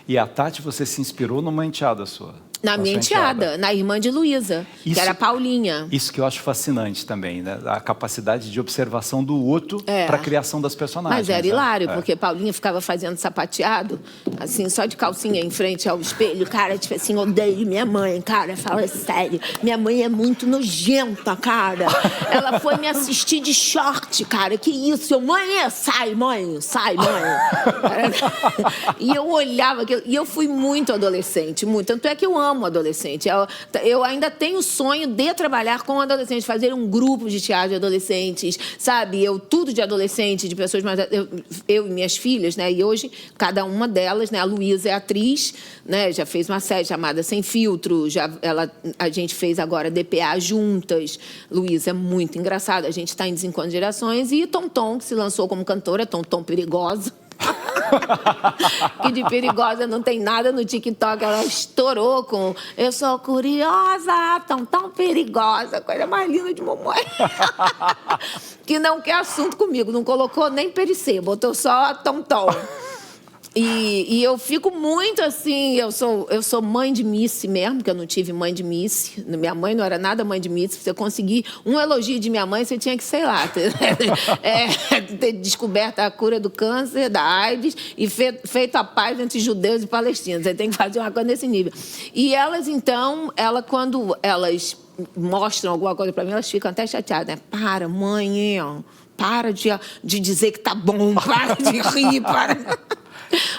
E a Tati, você se inspirou numa enteada sua? Na minha enteada, na irmã de Luísa, que era a Paulinha. Isso que eu acho fascinante também, né? A capacidade de observação do outro para a criação das personagens. Mas era hilário, porque Paulinha ficava fazendo sapateado, assim, só de calcinha em frente ao espelho. Cara, tipo assim, odeio minha mãe, cara, fala sério. Minha mãe é muito nojenta, cara. Ela foi me assistir de short, cara. Que isso? Mãe, sai, mãe. E eu olhava aquilo. E eu fui muito adolescente, muito. Tanto é que eu amo adolescente. Eu ainda tenho o sonho de trabalhar com adolescentes, fazer um grupo de teatro de adolescentes, sabe? Tudo de adolescente, de pessoas mais... Eu e minhas filhas, né? E hoje, cada uma delas, né? A Luísa é atriz, né? Já fez uma série chamada Sem Filtro, a gente fez agora DPA juntas. Luísa é muito engraçada, a gente está em Desencontro de Gerações. E Tom, que se lançou como cantora, Tom Perigosa. Que de perigosa não tem nada no TikTok. Ela estourou com eu sou curiosa, tão perigosa, coisa mais linda de mamãe. Que não quer assunto comigo, não colocou nem pericê, botou só tom. E eu fico muito assim, eu sou mãe de Missy mesmo, porque eu não tive mãe de Missy. Minha mãe não era nada mãe de Missy. Pra você conseguir um elogio de minha mãe, você tinha que, sei lá, ter descoberto a cura do câncer, da AIDS, e feito a paz entre judeus e palestinos. Você tem que fazer uma coisa nesse nível. E elas, então, quando elas mostram alguma coisa pra mim, elas ficam até chateadas, né? Para, mãe, para de dizer que tá bom, para de rir, para...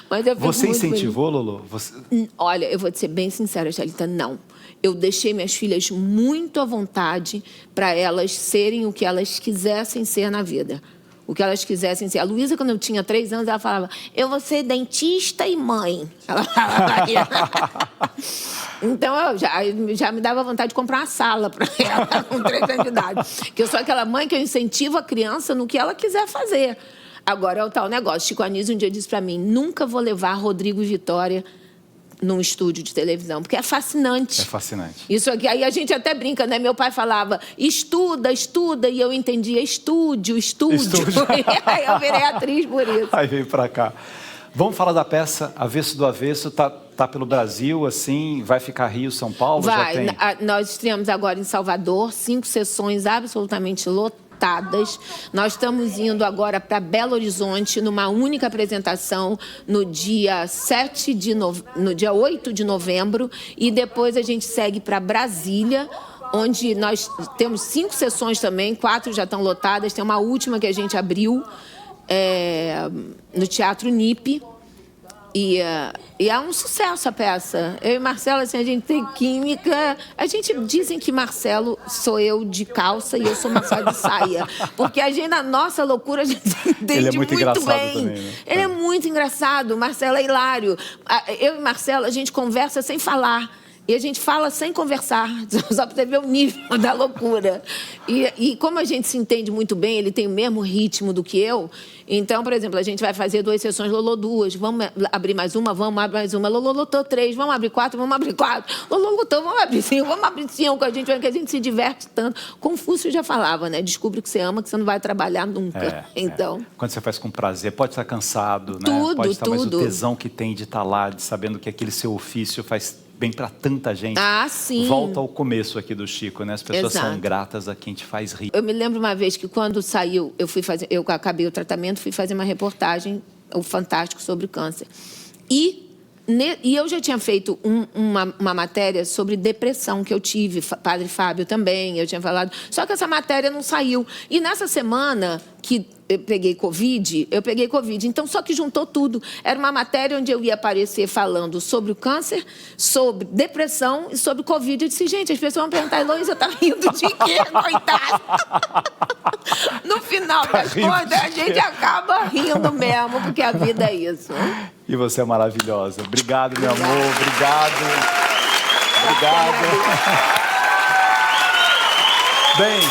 Mas eu Você incentivou, Lolo? Olha, eu vou te ser bem sincera, Thalita, não. Eu deixei minhas filhas muito à vontade para elas serem o que elas quisessem ser na vida. O que elas quisessem ser. A Luísa, quando eu tinha 3 anos, ela falava, eu vou ser dentista e mãe. Ela falava Então, eu já me dava vontade de comprar uma sala para ela com 3 anos de idade. Que eu sou aquela mãe que eu incentivo a criança no que ela quiser fazer. Agora é o tal negócio. Chico Anísio um dia disse para mim, nunca vou levar Rodrigo e Vitória num estúdio de televisão, porque é fascinante. É fascinante. Isso aqui, aí a gente até brinca, né? Meu pai falava, estuda, e eu entendia, estúdio. Aí eu virei atriz por isso. Aí veio para cá. Vamos falar da peça Avesso do Avesso, tá pelo Brasil, assim, vai ficar Rio, São Paulo? Vai, já tem... Nós estreamos agora em Salvador, 5 sessões absolutamente lotadas. Nós estamos indo agora para Belo Horizonte numa única apresentação no dia 8 de novembro e depois a gente segue para Brasília, onde nós temos 5 sessões também, 4 já estão lotadas, tem uma última que a gente abriu no Teatro NIP. E é um sucesso a peça. Eu e Marcelo, assim, a gente tem química. Dizem que Marcelo sou eu de calça e eu sou Marcelo de saia. Porque a gente, na nossa loucura, a gente entende Ele é muito engraçado bem. também, né? Ele é muito engraçado. Marcelo é hilário. Eu e Marcelo, a gente conversa sem falar. E a gente fala sem conversar, só para você ver o nível da loucura. E como a gente se entende muito bem, ele tem o mesmo ritmo do que eu. Então, por exemplo, a gente vai fazer 2 sessões, Lolo 2. Vamos abrir mais uma? Vamos abrir mais uma. Lolo lotou 3. Vamos abrir 4? Vamos abrir 4. Lolo lotou, vamos abrir 5. Vamos abrir 5. Que a gente se diverte tanto. Confúcio já falava, né? Descubra o que você ama, que você não vai trabalhar nunca. Então... Quando você faz com prazer, pode estar cansado, né? Tudo, pode estar, mas o tudo. tesão que tem de estar lá, de sabendo que aquele seu ofício faz bem para tanta gente. Ah, sim. Volta ao começo aqui do Chico, né? As pessoas são gratas a quem te faz rir. Eu me lembro uma vez que quando saiu, eu acabei o tratamento, fui fazer uma reportagem, o Fantástico, sobre o câncer. E eu já tinha feito uma matéria sobre depressão que eu tive, Padre Fábio também, eu tinha falado. Só que essa matéria não saiu. E nessa semana que eu peguei Covid. Então, só que juntou tudo. Era uma matéria onde eu ia aparecer falando sobre o câncer, sobre depressão e sobre Covid. Eu disse, gente, as pessoas vão perguntar, Heloísa, tá rindo de quê, coitada? No final das contas, a gente acaba rindo mesmo, porque a vida é isso. E você é maravilhosa. Obrigado, meu amor. Obrigado. Bem...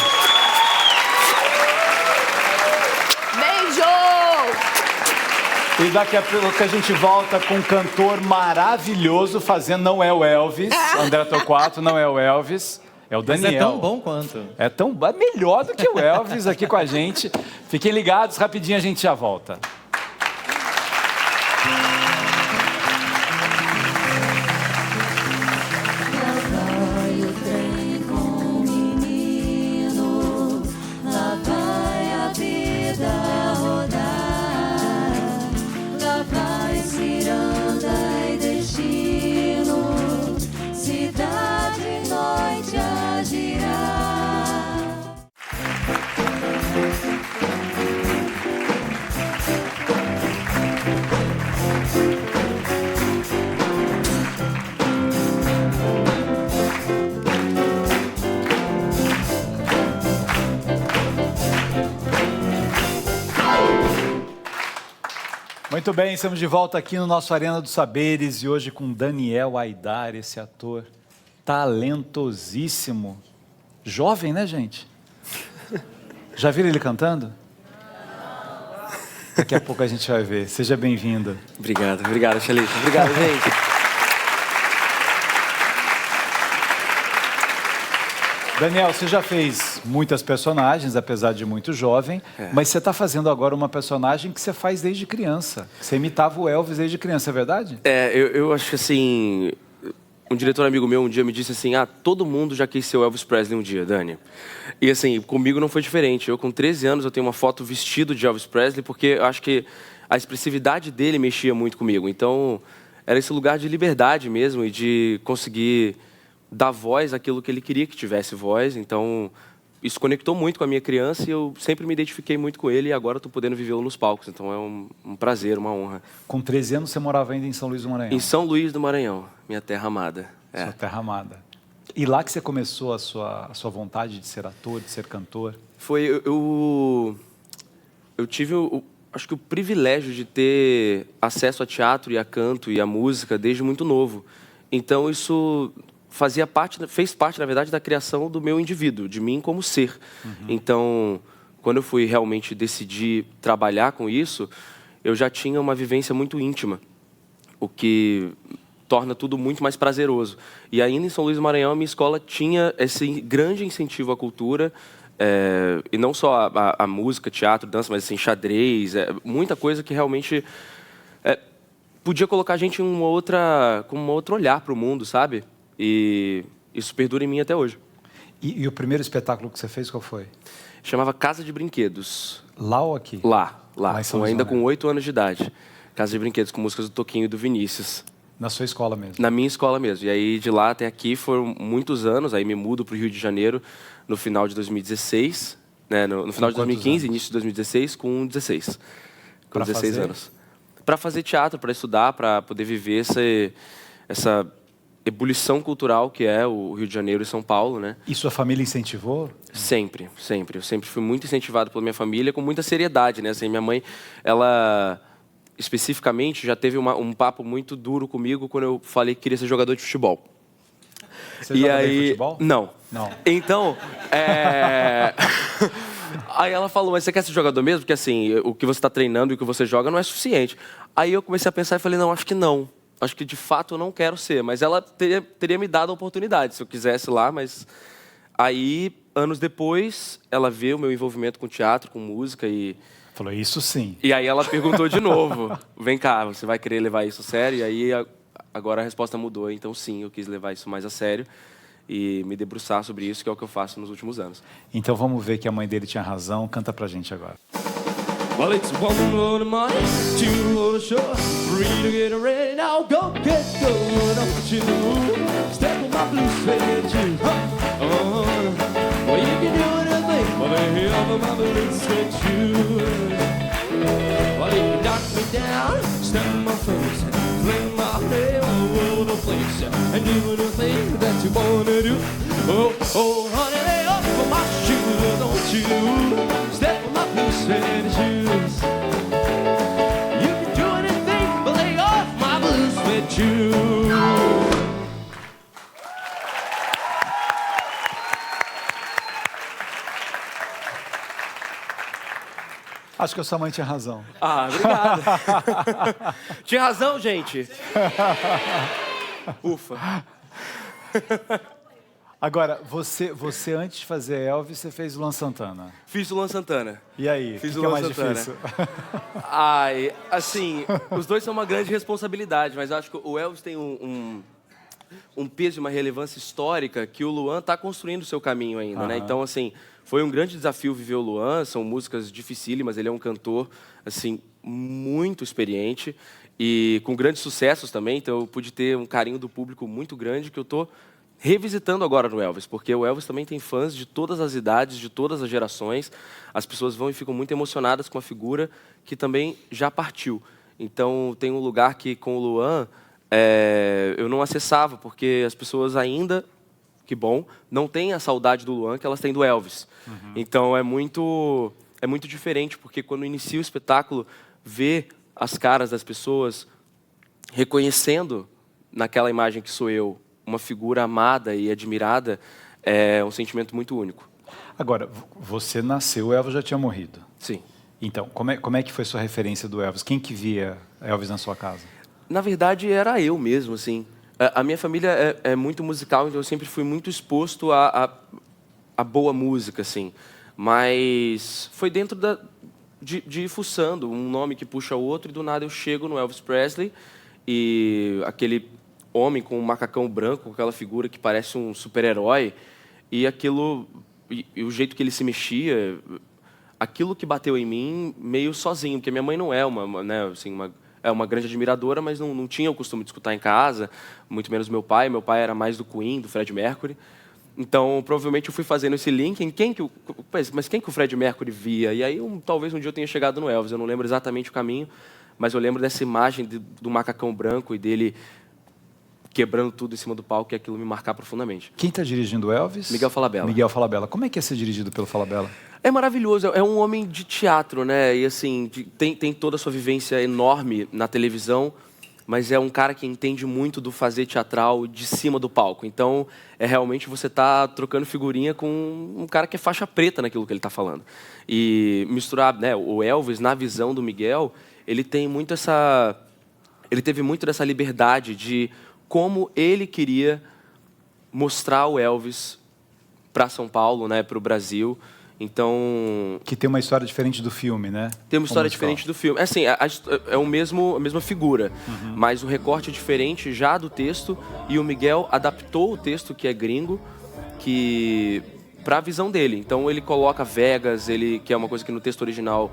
E daqui a pouco a gente volta com um cantor maravilhoso fazendo, não é o Elvis, André Torquato não é o Elvis, é o Daniel. Mas é tão bom quanto. É melhor do que o Elvis aqui com a gente. Fiquem ligados, rapidinho a gente já volta. Muito bem, estamos de volta aqui no nosso Arena dos Saberes e hoje com Daniel Aidar, esse ator talentosíssimo. Jovem, né, gente? Já viram ele cantando? Daqui a pouco a gente vai ver. Seja bem-vindo. Obrigado, Xalita. Obrigado, gente. Daniel, você já fez muitas personagens, apesar de muito jovem, mas você está fazendo agora uma personagem que você faz desde criança. Você imitava o Elvis desde criança, é verdade? Eu acho que assim, um diretor amigo meu um dia me disse assim, todo mundo já quis ser o Elvis Presley um dia, Dani. E assim, comigo não foi diferente. Eu com 13 anos eu tenho uma foto vestido de Elvis Presley porque eu acho que a expressividade dele mexia muito comigo. Então, era esse lugar de liberdade mesmo e de conseguir dar voz àquilo que ele queria que tivesse voz. Então, isso conectou muito com a minha criança e eu sempre me identifiquei muito com ele e agora estou podendo vivê-lo nos palcos. Então, é um prazer, uma honra. Com 13 anos, você morava ainda em São Luís do Maranhão? Em São Luís do Maranhão, minha terra amada. Sua terra amada. E lá que você começou a sua vontade de ser ator, de ser cantor? Eu tive, acho que o privilégio de ter acesso a teatro e a canto e a música desde muito novo. Então, isso fez parte, na verdade, da criação do meu indivíduo, de mim como ser. Então, quando eu fui realmente decidir trabalhar com isso, eu já tinha uma vivência muito íntima, o que torna tudo muito mais prazeroso. E ainda em São Luís do Maranhão, a minha escola tinha esse grande incentivo à cultura, e não só a música, teatro, dança, mas assim, xadrez, muita coisa que realmente podia colocar a gente com um outro olhar para o mundo, sabe? E isso perdura em mim até hoje. E o primeiro espetáculo que você fez, qual foi? Chamava Casa de Brinquedos. Lá ou aqui? Lá ainda com 8 anos de idade. Casa de Brinquedos, com músicas do Toquinho e do Vinícius. Na sua escola mesmo? Na minha escola mesmo. E aí, de lá até aqui, foram muitos anos. Aí me mudo para o Rio de Janeiro no final de 2016. Né? No final de 2015, início de 2016, com 16. Com 16 anos. Para fazer teatro, para estudar, para poder viver essa ebulição cultural que é o Rio de Janeiro e São Paulo, né? E sua família incentivou? Sempre. Eu sempre fui muito incentivado pela minha família, com muita seriedade, né? Assim, minha mãe, ela especificamente já teve um papo muito duro comigo quando eu falei que queria ser jogador de futebol. Você joga bem futebol? Não. Então, aí ela falou, mas você quer ser jogador mesmo? Porque assim, o que você está treinando e o que você joga não é suficiente. Aí eu comecei a pensar e falei, não, acho que não. Acho que, de fato, eu não quero ser. Mas ela teria me dado a oportunidade, se eu quisesse lá. Mas aí, anos depois, ela vê o meu envolvimento com teatro, com música e... Falou, isso sim. E aí ela perguntou de novo, vem cá, você vai querer levar isso a sério? E aí, agora a resposta mudou. Então, sim, eu quis levar isso mais a sério e me debruçar sobre isso, que é o que eu faço nos últimos anos. Então, vamos ver que a mãe dele tinha razão. Canta pra gente agora. Well, it's 1 load of money, 2 load of sugar, 3 to get ready. Now go get going up the shoe. Step on my blue suede shoes. Well, you can do anything but the heel of my blue suede shoes. Well, you can knock me down, step in my face, fling my hair all over the place, and do anything that you wanna do. Oh, oh, honey, lay off of my shoes, don't you step on my blue suede shoes. You can do anything but lay off my blue suede shoes. Acho que a sua mãe tinha razão. Ah, obrigado. Tinha razão, gente. Ufa. Agora, você antes de fazer Elvis, você fez o Luan Santana. Fiz o Luan Santana. E aí, Fiz o o que é Luan mais Santana. difícil? Ai, assim, os dois são uma grande responsabilidade, mas eu acho que o Elvis tem um peso e uma relevância histórica que o Luan está construindo o seu caminho ainda, né? Então, assim, foi um grande desafio viver o Luan, são músicas dificílimas, ele é um cantor, assim, muito experiente e com grandes sucessos também, então eu pude ter um carinho do público muito grande que eu tô revisitando agora no Elvis, porque o Elvis também tem fãs de todas as idades, de todas as gerações, as pessoas vão e ficam muito emocionadas com a figura que também já partiu. Então, tem um lugar que com o Luan eu não acessava, porque as pessoas ainda, que bom, não têm a saudade do Luan que elas têm do Elvis. Então é muito diferente, porque quando inicia o espetáculo, ver as caras das pessoas reconhecendo naquela imagem que sou eu, uma figura amada e admirada, é um sentimento muito único. Agora, você nasceu, o Elvis já tinha morrido. Sim. Então, como é que foi sua referência do Elvis? Quem que via Elvis na sua casa? Na verdade, era eu mesmo, assim. A minha família é muito musical, então eu sempre fui muito exposto a boa música, assim. Mas foi dentro de ir fuçando, um nome que puxa o outro, e do nada eu chego no Elvis Presley, e aquele homem com um macacão branco, com aquela figura que parece um super-herói, e aquilo, e o jeito que ele se mexia, aquilo que bateu em mim meio sozinho, porque minha mãe não é uma grande admiradora, mas não tinha o costume de escutar em casa, muito menos meu pai. Meu pai era mais do Queen, do Freddie Mercury. Então, provavelmente eu fui fazendo esse link em quem que o Freddie Mercury via. E aí, talvez um dia eu tenha chegado no Elvis. Eu não lembro exatamente o caminho, mas eu lembro dessa imagem do macacão branco e dele quebrando tudo em cima do palco, e aquilo me marcar profundamente. Quem está dirigindo o Elvis? Miguel Falabella. Miguel Falabella. Como é que é ser dirigido pelo Falabella? É maravilhoso, é um homem de teatro, né? E assim, tem toda a sua vivência enorme na televisão, mas é um cara que entende muito do fazer teatral de cima do palco. Então, realmente você tá trocando figurinha com um cara que é faixa preta naquilo que ele tá falando. E misturar, né, o Elvis na visão do Miguel, ele teve muito dessa liberdade de como ele queria mostrar o Elvis para São Paulo, né, para o Brasil. Então, que tem uma história diferente do filme, né? Tem uma história diferente do filme. Assim, é a mesma figura, mas o recorte é diferente já do texto, e o Miguel adaptou o texto, que é gringo, para a visão dele. Então ele coloca Vegas, que é uma coisa que no texto original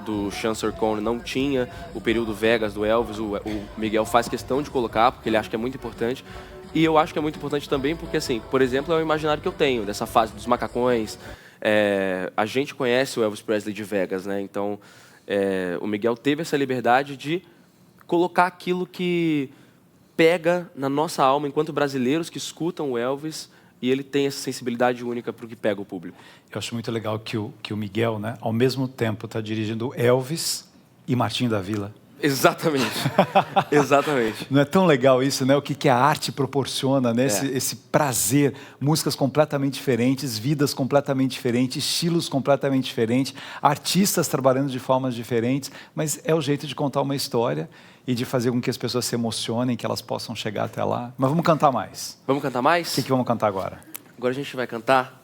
do Sean Combs não tinha, o período Vegas do Elvis, o Miguel faz questão de colocar, porque ele acha que é muito importante. E eu acho que é muito importante também porque, assim, por exemplo, é o imaginário que eu tenho dessa fase dos macacões. A gente conhece o Elvis Presley de Vegas, né? Então, o Miguel teve essa liberdade de colocar aquilo que pega na nossa alma enquanto brasileiros que escutam o Elvis, e ele tem essa sensibilidade única para o que pega o público. Eu acho muito legal que o Miguel, né, ao mesmo tempo está dirigindo Elvis e Martinho da Vila. Exatamente. Exatamente. Não é tão legal isso, né? O que a arte proporciona, né? Esse prazer, músicas completamente diferentes, vidas completamente diferentes, estilos completamente diferentes, artistas trabalhando de formas diferentes, mas é o jeito de contar uma história e de fazer com que as pessoas se emocionem, que elas possam chegar até lá. Mas vamos cantar mais. Vamos cantar mais? O que vamos cantar agora? Agora a gente vai cantar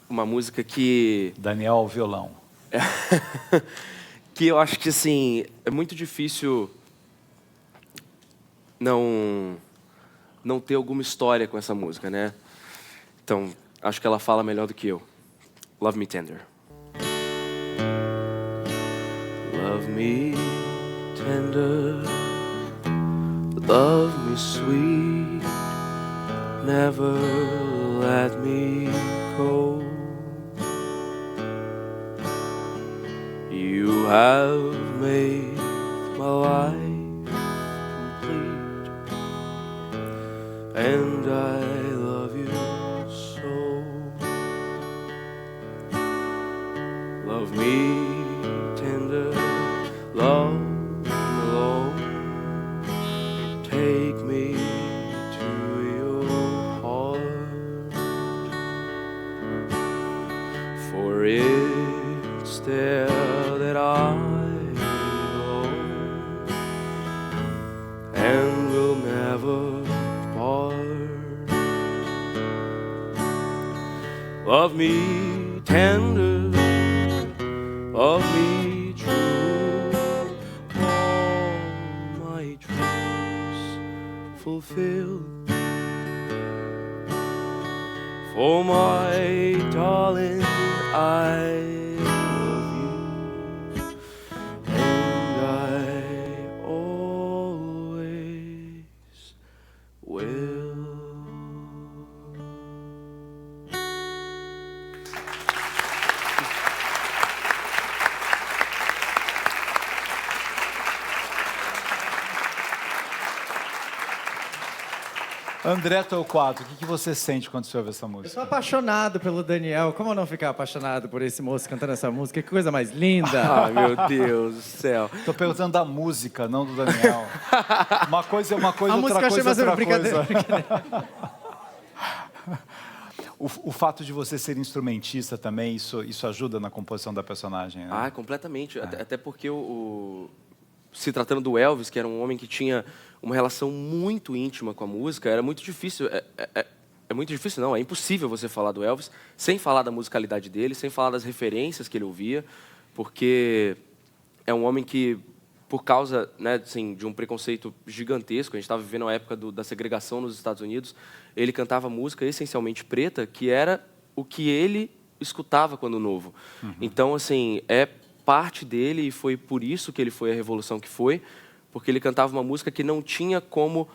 uma música que... Daniel ao violão. Que eu acho que, assim, é muito difícil não ter alguma história com essa música, né? Então, acho que ela fala melhor do que eu. Love Me Tender. Love me tender, love me sweet, never let me go. You have made my life complete, and I love you so. Love me tender, love me long, take me to your heart, for it's there that I belong and will never part. Love me tender, love me true, all my dreams fulfilled. For my darling, I love you, and I always will. André Torquato, o que você sente quando você ouve essa Eu música? sou apaixonado pelo Daniel. Como eu não ficar apaixonado por esse moço cantando essa música? Que coisa mais linda. Ai, meu Deus do céu. Tô perguntando da música, não do Daniel. Uma coisa é uma coisa, A outra música eu achei coisa é mais outra uma brincadeira. coisa. O fato de você ser instrumentista também, isso ajuda na composição da personagem, né? Ah, completamente. Até porque se tratando do Elvis, que era um homem que tinha uma relação muito íntima com a música, era muito difícil. É muito difícil, não. É impossível você falar do Elvis sem falar da musicalidade dele, sem falar das referências que ele ouvia, porque é um homem que, por causa, né, assim, de um preconceito gigantesco, a gente estava vivendo a época da segregação nos Estados Unidos, ele cantava música essencialmente preta, que era o que ele escutava quando novo. Então, assim, é parte dele, e foi por isso que ele foi a revolução que foi, porque ele cantava uma música que não tinha como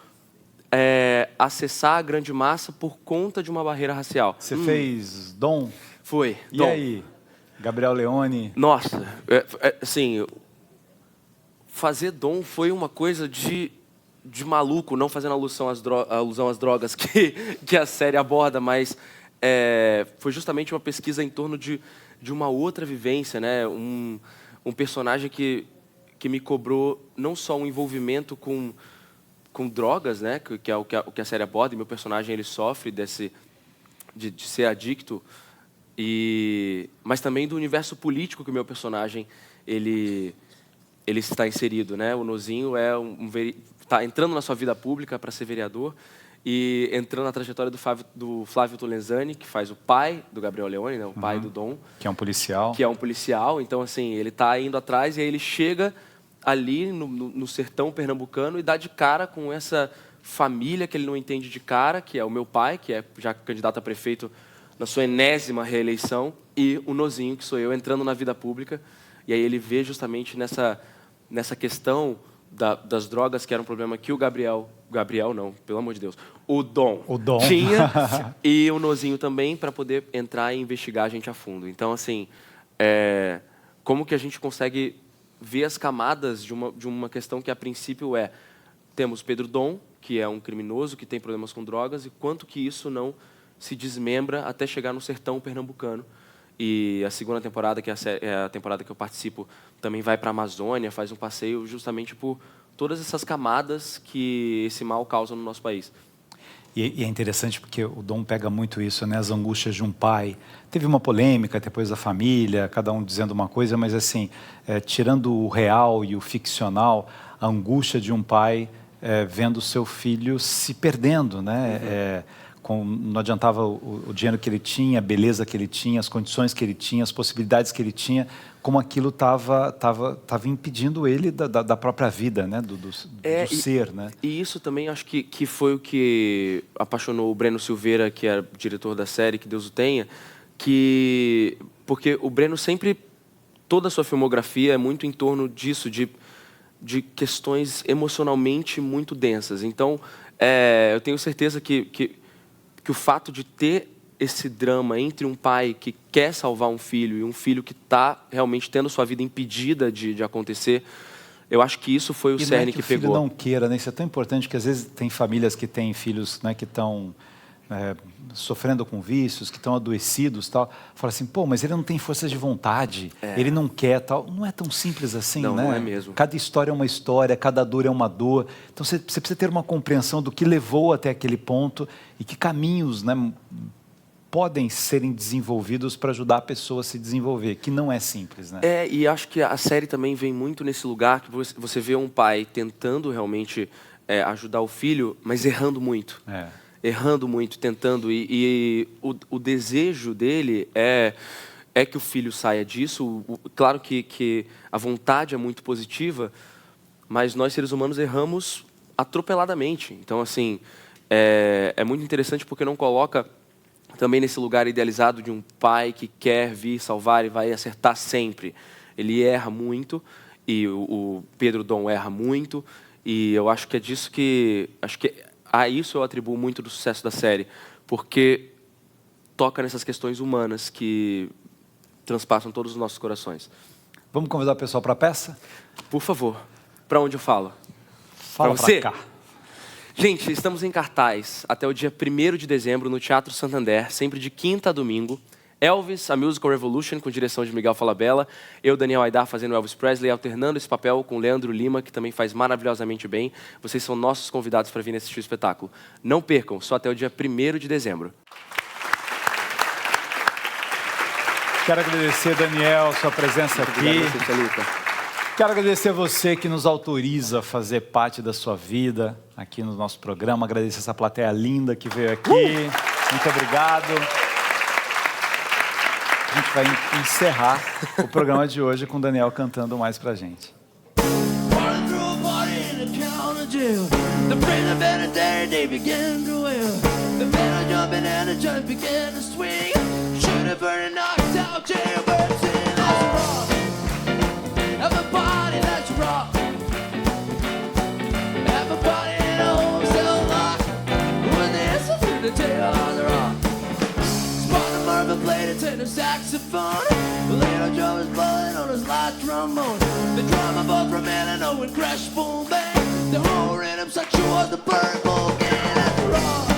acessar a grande massa por conta de uma barreira racial. Você fez Dom? Foi. E Dom. aí? Gabriel Leone? Nossa, assim, fazer Dom foi uma coisa de maluco, não fazendo alusão às drogas que a série aborda, mas foi justamente uma pesquisa em torno de uma outra vivência, né? Um personagem que me cobrou não só um envolvimento com drogas, né? Que é o que a série aborda, e meu personagem ele sofre de ser adicto, mas também do universo político que o meu personagem ele está inserido, né? O Nozinho está entrando na sua vida pública para ser vereador e entrando na trajetória do Flávio Tolenzani, que faz o pai do Gabriel Leone, né? O pai do Dom. Que é um policial. Que é um policial. Então, assim, ele está indo atrás e aí ele chega ali no sertão pernambucano e dá de cara com essa família que ele não entende de cara, que é o meu pai, que é já candidato a prefeito na sua enésima reeleição, e o Nozinho, que sou eu, entrando na vida pública. E aí ele vê justamente nessa questão das drogas, que era um problema que o Gabriel não, pelo amor de Deus, o Dom tinha, e o Nozinho também, para poder entrar e investigar a gente a fundo. Então, assim, como que a gente consegue ver as camadas de uma questão que, a princípio, temos Pedro Dom, que é um criminoso que tem problemas com drogas, e quanto que isso não se desmembra até chegar no sertão pernambucano. E a segunda temporada, que é a temporada que eu participo, também vai para a Amazônia, faz um passeio justamente por todas essas camadas que esse mal causa no nosso país. E é interessante porque o Dom pega muito isso, né? As angústias de um pai. Teve uma polêmica depois da família, cada um dizendo uma coisa, mas assim, tirando o real e o ficcional, a angústia de um pai vendo o seu filho se perdendo, né? Não adiantava o dinheiro que ele tinha, a beleza que ele tinha, as condições que ele tinha, as possibilidades que ele tinha, como aquilo estava impedindo ele da própria vida, né? do ser. Né? E isso também acho que foi o que apaixonou o Breno Silveira, que é diretor da série, que Deus o tenha, porque o Breno sempre toda a sua filmografia é muito em torno disso, de questões emocionalmente muito densas. Então, eu tenho certeza que o fato de ter esse drama entre um pai que quer salvar um filho e um filho que está realmente tendo sua vida impedida de acontecer, eu acho que isso foi o cerne que pegou. O filho não queira, né? Isso é tão importante que às vezes tem famílias que têm filhos, né, que estão sofrendo com vícios, que estão adoecidos, tal. Fala assim, pô, mas ele não tem força de vontade, ele não quer, tal. Não é tão simples assim, né? Não é mesmo. Cada história é uma história, cada dor é uma dor. Então você precisa ter uma compreensão do que levou até aquele ponto e que caminhos, né, podem serem desenvolvidos para ajudar a pessoa a se desenvolver, que não é simples, né? E acho que a série também vem muito nesse lugar que você vê um pai tentando realmente ajudar o filho, mas errando muito. Errando muito, tentando. E o desejo dele é que o filho saia disso. Claro que a vontade é muito positiva, mas nós, seres humanos, erramos atropeladamente. Então, assim, é muito interessante porque não coloca também nesse lugar idealizado de um pai que quer vir salvar e vai acertar sempre. Ele erra muito, e o Pedro Dom erra muito, e eu acho que é disso que... A isso eu atribuo muito do sucesso da série, porque toca nessas questões humanas que transpassam todos os nossos corações. Vamos convidar o pessoal para a peça? Por favor. Para onde eu falo? Fala pra você? Pra cá. Gente, estamos em cartaz até o dia 1º de dezembro no Teatro Santander, sempre de quinta a domingo. Elvis, a Musical Revolution, com direção de Miguel Falabella. Eu, Daniel Aidar, fazendo Elvis Presley, alternando esse papel com Leandro Lima, que também faz maravilhosamente bem. Vocês são nossos convidados para vir assistir o espetáculo. Não percam, só até o dia 1º de dezembro. Quero agradecer, Daniel, sua presença aqui. Quero agradecer a você que nos autoriza a fazer parte da sua vida aqui no nosso programa. Agradecer essa plateia linda que veio aqui. Muito obrigado. A gente vai encerrar o programa de hoje com o Daniel cantando mais pra gente. Tenor saxophone, the little drum is blowing on his light trombone. The drummer both from Illinois and crash boom bang. The whole rhythm such was the purple gang. Let's rock.